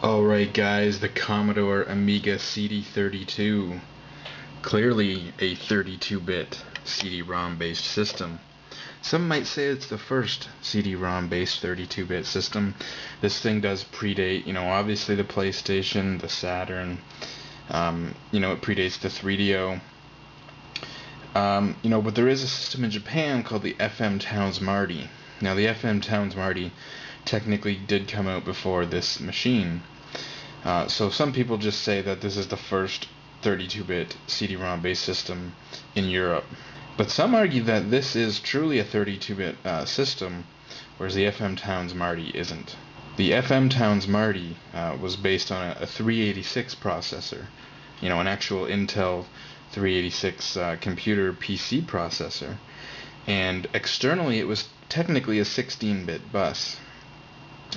Alright guys, the Commodore Amiga CD32. Clearly a 32-bit CD-ROM based system. Some might say it's the first CD-ROM based 32-bit system. This thing does predate, obviously the PlayStation, the Saturn, it predates the 3DO. But there is a system in Japan called the FM Towns Marty. Now the FM Towns Marty technically did come out before this machine. So some people just say that this is the first 32-bit CD-ROM based system in Europe. But some argue that this is truly a 32-bit system, whereas the FM Towns Marty isn't. The FM Towns Marty was based on a 386 processor, an actual Intel 386 computer PC processor, and externally it was technically a 16-bit bus.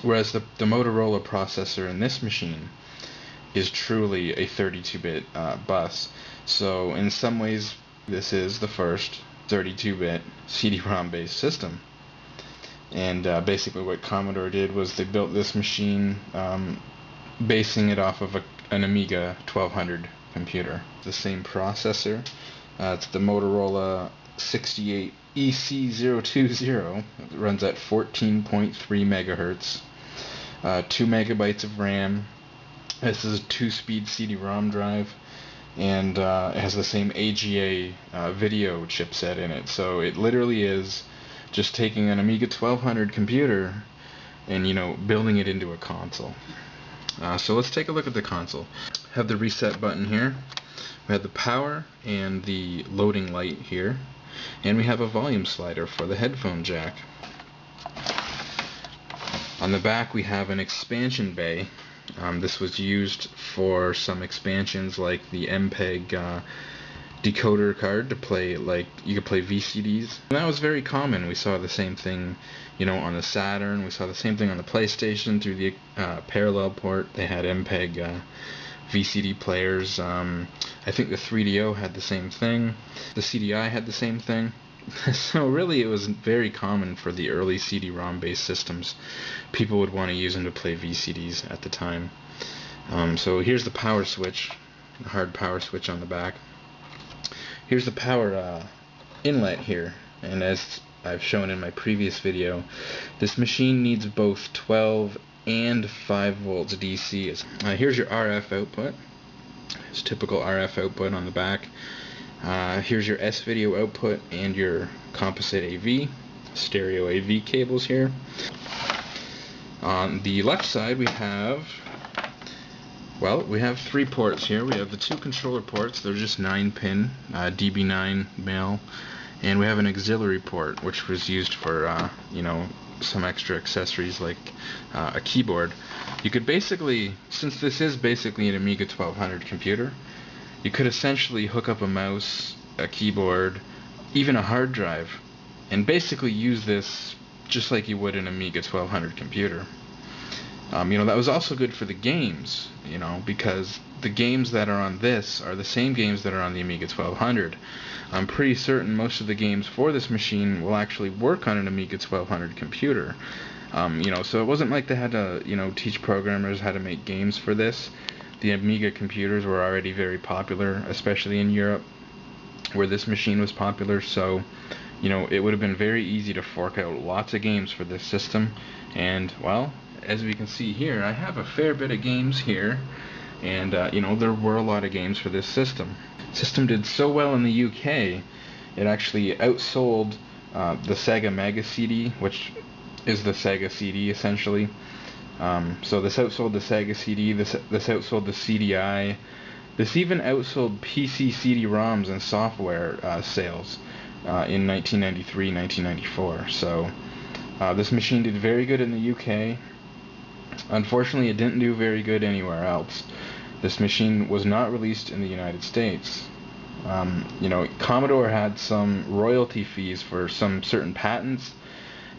Whereas the Motorola processor in this machine is truly a 32-bit bus. So in some ways, this is the first 32-bit CD-ROM based system. And basically what Commodore did was they built this machine basing it off of an Amiga 1200 computer. The same processor. It's the Motorola 68 EC020. It runs at 14.3 megahertz, 2 megabytes of RAM. This is a 2-speed CD-ROM drive, and it has the same AGA video chipset in it. So it literally is just taking an Amiga 1200 computer and building it into a console. So let's take a look at the console. Have the reset button here. We have the power and the loading light here. And we have a volume slider for the headphone jack. On the back we have an expansion bay. This was used for some expansions like the MPEG decoder card to play, you could play VCDs. And that was very common. We saw the same thing, on the Saturn. We saw the same thing on the PlayStation through the parallel port. They had MPEG VCD players. I think the 3DO had the same thing. The CDI had the same thing. So really it was very common for the early CD-ROM based systems. People would want to use them to play VCDs at the time. So here's the power switch, the hard power switch on the back. Here's the power inlet here, and as I've shown in my previous video, this machine needs both 12 and 5 volts DC. Here's your RF output. It's typical RF output on the back. Here's your S-video output and your composite AV, stereo AV cables here. On the left side we have 3 ports here. We have the 2 controller ports. They're just 9-pin DB9 male, and we have an auxiliary port which was used for some extra accessories like a keyboard. You could basically, since this is basically an Amiga 1200 computer, you could essentially hook up a mouse, a keyboard, even a hard drive, and basically use this just like you would an Amiga 1200 computer. That was also good for the games, because the games that are on this are the same games that are on the Amiga 1200. I'm pretty certain most of the games for this machine will actually work on an Amiga 1200 computer. So it wasn't like they had to, teach programmers how to make games for this. The Amiga computers were already very popular, especially in Europe, where this machine was popular. So, it would have been very easy to fork out lots of games for this system. And, well, as we can see here, I have a fair bit of games here, and there were a lot of games for this system. The system did so well in the UK, it actually outsold the Sega Mega CD, which is the Sega CD essentially. So this outsold the Sega CD, this outsold the CDI, this even outsold PC CD-ROMs and software sales in 1993, 1994. So this machine did very good in the UK. Unfortunately, it didn't do very good anywhere else. This machine was not released in the United States. Commodore had some royalty fees for some certain patents,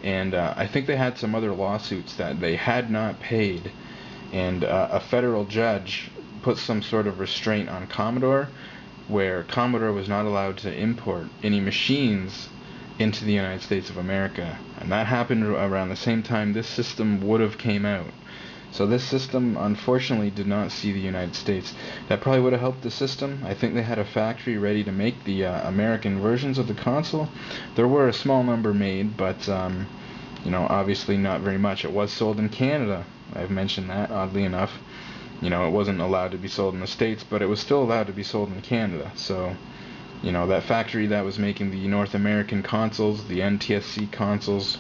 and I think they had some other lawsuits that they had not paid, and a federal judge put some sort of restraint on Commodore, where Commodore was not allowed to import any machines into the United States of America. And that happened around the same time this system would have came out. So this system unfortunately did not see the United States. That probably would have helped the system. I think they had a factory ready to make the American versions of the console. There were a small number made, but you know, obviously not very much. It was sold in Canada. I've mentioned that, oddly enough. You know, it wasn't allowed to be sold in the States, but it was still allowed to be sold in Canada. So, you know, that factory that was making the North American consoles, the NTSC consoles,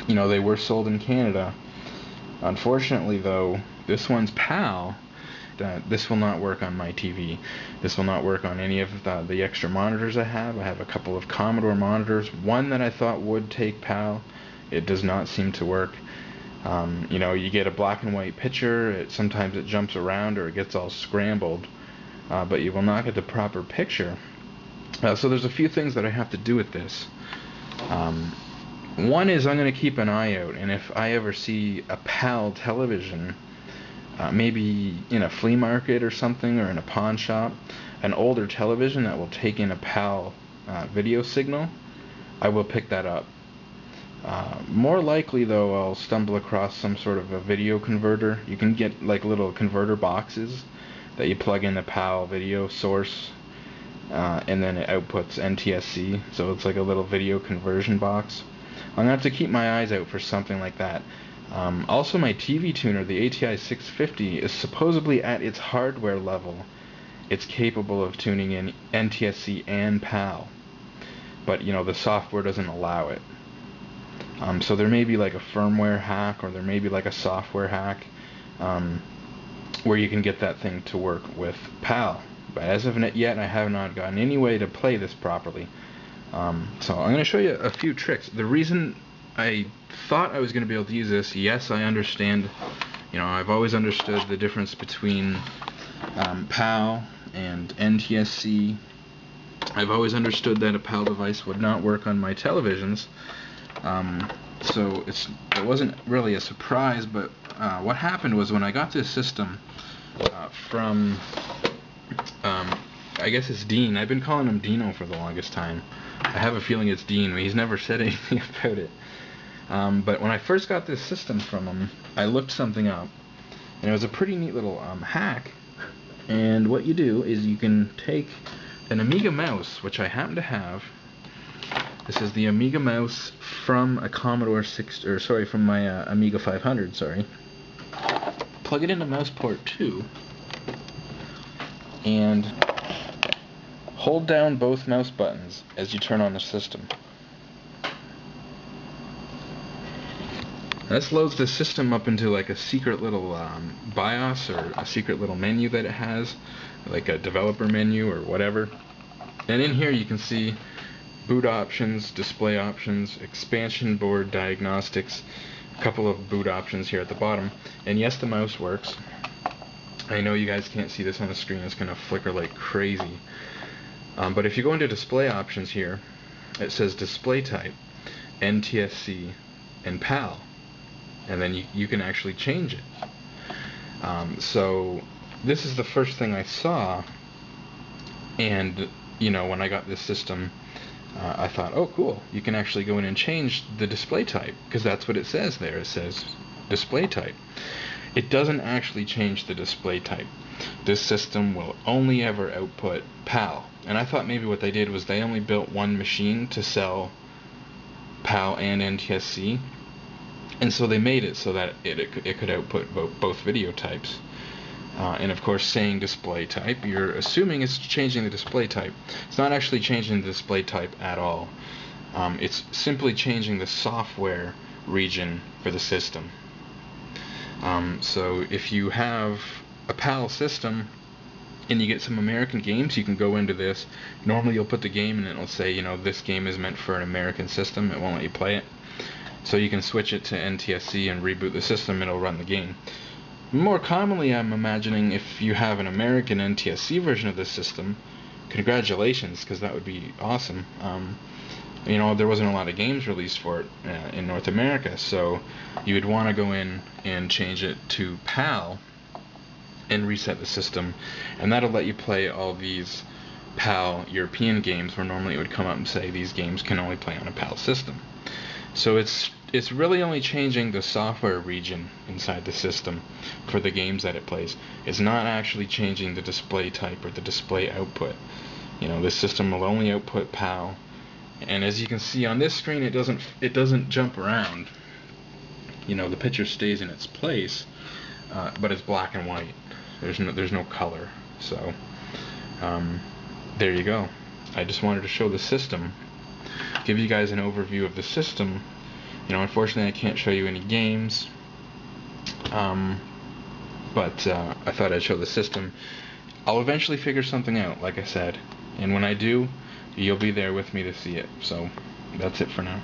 you know, they were sold in Canada. Unfortunately, though, this one's PAL. This will not work on my TV. This will not work on any of the extra monitors I have. I have a couple of Commodore monitors. One that I thought would take PAL. It does not seem to work. You know, you get a black and white picture. Sometimes it jumps around or it gets all scrambled, but you will not get the proper picture. So there's a few things that I have to do with this. One is I'm going to keep an eye out, and if I ever see a PAL television, maybe in a flea market or something, or in a pawn shop, an older television that will take in a PAL video signal, I will pick that up. More likely, though, I'll stumble across some sort of a video converter. You can get like little converter boxes that you plug in the PAL video source, and then it outputs NTSC, so it's like a little video conversion box. I'm going to have to keep my eyes out for something like that. Also, my TV tuner, the ATI 650, is supposedly at its hardware level. It's capable of tuning in NTSC and PAL, but you know, the software doesn't allow it. So there may be like a firmware hack, or there may be like a software hack, where you can get that thing to work with PAL. But as of yet, I have not gotten any way to play this properly. So I'm going to show you a few tricks. The reason I thought I was going to be able to use this, yes, I understand, you know, I've always understood the difference between PAL and NTSC. I've always understood that a PAL device would not work on my televisions. So it wasn't really a surprise, but what happened was when I got this system from, I guess it's Dean. I've been calling him Dino for the longest time. I have a feeling it's Dean, but he's never said anything about it. But when I first got this system from him, I looked something up, and it was a pretty neat little hack. And what you do is you can take an Amiga mouse, which I happen to have. This is the Amiga mouse from a Commodore 6, or sorry, from my Amiga 500. Sorry. Plug it into mouse port 2, and hold down both mouse buttons as you turn on the system. This loads the system up into like a secret little BIOS, or a secret little menu that it has, like a developer menu or whatever. And in here you can see boot options, display options, expansion board diagnostics, a couple of boot options here at the bottom. And yes, the mouse works. I know you guys can't see this on the screen, it's going to flicker like crazy. But if you go into display options here, it says display type, NTSC, and PAL. And then you can actually change it. So this is the first thing I saw, and you know, when I got this system, I thought, oh cool, you can actually go in and change the display type, because that's what it says there. It says display type. It doesn't actually change the display type. This system will only ever output PAL. And I thought maybe what they did was they only built one machine to sell PAL and NTSC, and so they made it so that it could output both video types. And of course, saying display type, you're assuming it's changing the display type. It's not actually changing the display type at all. It's simply changing the software region for the system. So if you have a PAL system and you get some American games, you can go into this. Normally you'll put the game and it'll say, you know, this game is meant for an American system. It won't let you play it. So you can switch it to NTSC and reboot the system, it'll run the game. More commonly, I'm imagining if you have an American NTSC version of this system, congratulations, because that would be awesome. You know, there wasn't a lot of games released for it in North America, so you would want to go in and change it to PAL and reset the system, and that'll let you play all these PAL European games where normally it would come up and say these games can only play on a PAL system. So it's it's really only changing the software region inside the system for the games that it plays. It's not actually changing the display type or the display output. This system will only output PAL, and as you can see on this screen, it doesn't jump around. The picture stays in its place, but it's black and white. There's no color. So there you go. I just wanted to show the system, give you guys an overview of the system. Unfortunately, I can't show you any games, but I thought I'd show the system. I'll eventually figure something out, like I said, and when I do, you'll be there with me to see it. So that's it for now.